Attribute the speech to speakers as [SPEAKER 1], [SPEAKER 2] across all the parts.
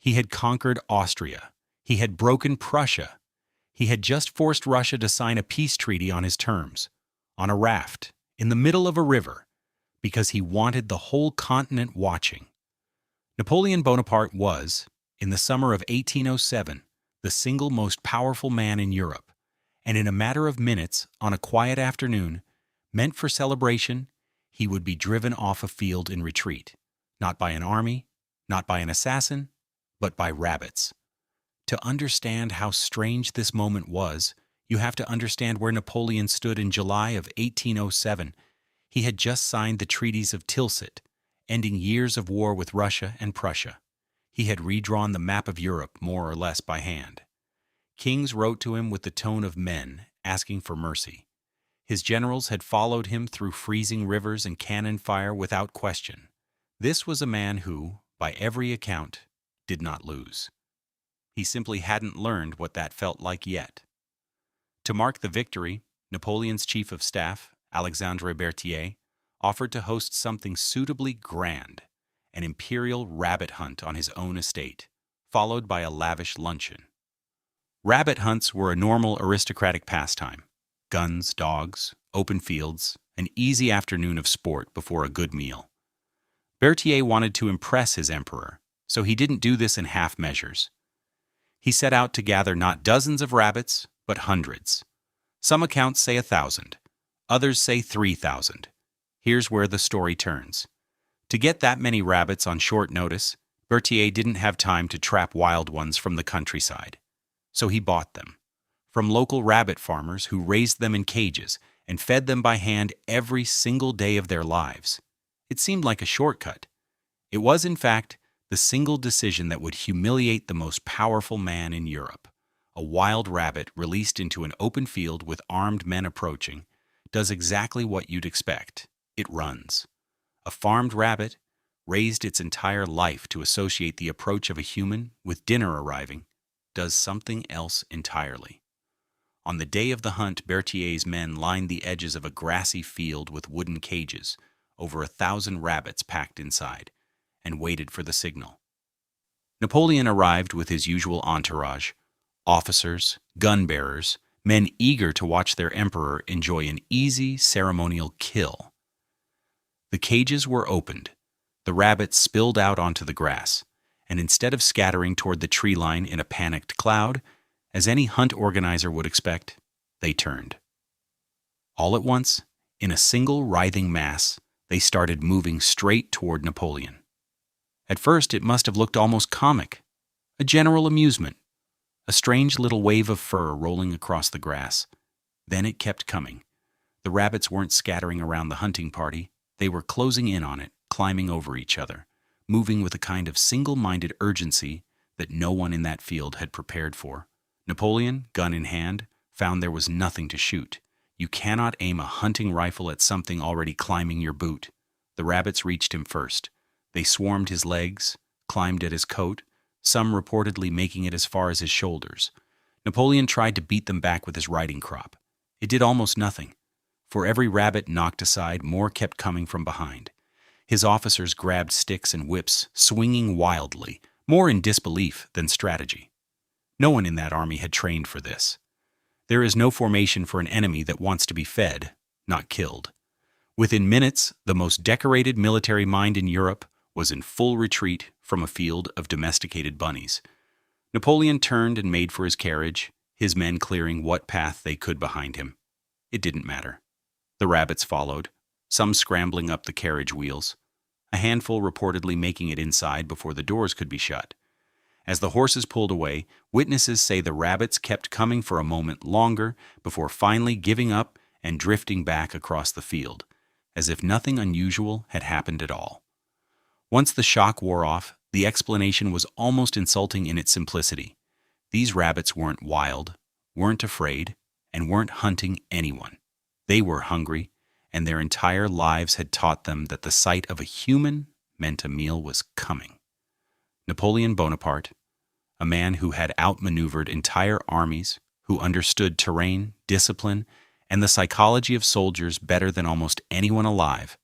[SPEAKER 1] He had conquered Austria. He had broken Prussia. He had just forced Russia to sign a peace treaty on his terms, on a raft, in the middle of a river, because he wanted the whole continent watching. Napoleon Bonaparte was, in the summer of 1807, the single most powerful man in Europe, and in a matter of minutes, on a quiet afternoon, meant for celebration, he would be driven off a field in retreat, not by an army, not by an assassin, but by rabbits. To understand how strange this moment was, you have to understand where Napoleon stood in July of 1807. He had just signed the treaties of Tilsit, ending years of war with Russia and Prussia. He had redrawn the map of Europe more or less by hand. Kings wrote to him with the tone of men, asking for mercy. His generals had followed him through freezing rivers and cannon fire without question. This was a man who, by every account, did not lose. He simply hadn't learned what that felt like yet. To mark the victory, Napoleon's chief of staff, Alexandre Berthier, offered to host something suitably grand, an imperial rabbit hunt on his own estate, followed by a lavish luncheon. Rabbit hunts were a normal aristocratic pastime. Guns, dogs, open fields, an easy afternoon of sport before a good meal. Berthier wanted to impress his emperor, so he didn't do this in half measures. He set out to gather not dozens of rabbits, but hundreds. Some accounts say 1,000, others say 3,000. Here's where the story turns. To get that many rabbits on short notice, Berthier didn't have time to trap wild ones from the countryside. So he bought them from local rabbit farmers who raised them in cages and fed them by hand every single day of their lives. It seemed like a shortcut. It was, in fact, the single decision that would humiliate the most powerful man in Europe. A wild rabbit released into an open field with armed men approaching does exactly what you'd expect. It runs. A farmed rabbit, raised its entire life to associate the approach of a human with dinner arriving, does something else entirely. On the day of the hunt, Berthier's men lined the edges of a grassy field with wooden cages, over 1,000 rabbits packed inside, and waited for the signal. Napoleon arrived with his usual entourage, officers, gun-bearers, men eager to watch their emperor enjoy an easy ceremonial kill. The cages were opened, the rabbits spilled out onto the grass, and instead of scattering toward the tree line in a panicked cloud, as any hunt organizer would expect, they turned. All at once, in a single writhing mass, they started moving straight toward Napoleon. At first, it must have looked almost comic, a general amusement, a strange little wave of fur rolling across the grass. Then it kept coming. The rabbits weren't scattering around the hunting party. They were closing in on it, climbing over each other, moving with a kind of single-minded urgency that no one in that field had prepared for. Napoleon, gun in hand, found there was nothing to shoot. You cannot aim a hunting rifle at something already climbing your boot. The rabbits reached him first. They swarmed his legs, climbed at his coat, some reportedly making it as far as his shoulders. Napoleon tried to beat them back with his riding crop. It did almost nothing. For every rabbit knocked aside, more kept coming from behind. His officers grabbed sticks and whips, swinging wildly, more in disbelief than strategy. No one in that army had trained for this. There is no formation for an enemy that wants to be fed, not killed. Within minutes, the most decorated military mind in Europe was in full retreat from a field of domesticated bunnies. Napoleon turned and made for his carriage, his men clearing what path they could behind him. It didn't matter. The rabbits followed, some scrambling up the carriage wheels, a handful reportedly making it inside before the doors could be shut. As the horses pulled away, witnesses say the rabbits kept coming for a moment longer before finally giving up and drifting back across the field, as if nothing unusual had happened at all. Once the shock wore off, the explanation was almost insulting in its simplicity. These rabbits weren't wild, weren't afraid, and weren't hunting anyone. They were hungry, and their entire lives had taught them that the sight of a human meant a meal was coming. Napoleon Bonaparte, a man who had outmaneuvered entire armies, who understood terrain, discipline, and the psychology of soldiers better than almost anyone alive,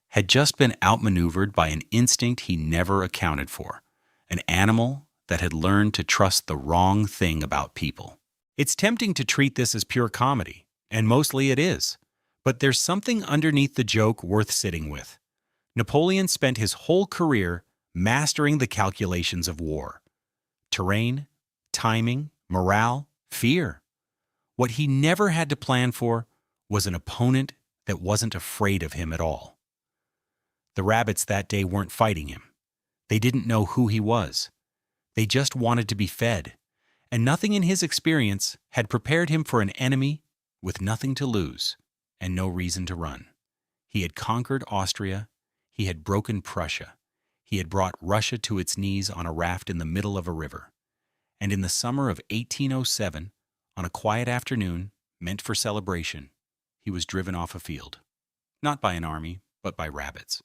[SPEAKER 1] had just been outmaneuvered by an instinct he never accounted for, an animal that had learned to trust the wrong thing about people. It's tempting to treat this as pure comedy, and mostly it is. But there's something underneath the joke worth sitting with. Napoleon spent his whole career mastering the calculations of war. Terrain, timing, morale, fear. What he never had to plan for was an opponent that wasn't afraid of him at all. The rabbits that day weren't fighting him. They didn't know who he was. They just wanted to be fed, and nothing in his experience had prepared him for an enemy with nothing to lose and no reason to run. He had conquered Austria. He had broken Prussia. He had brought Russia to its knees on a raft in the middle of a river. And in the summer of 1807, on a quiet afternoon meant for celebration, he was driven off a field. Not by an army, but by rabbits.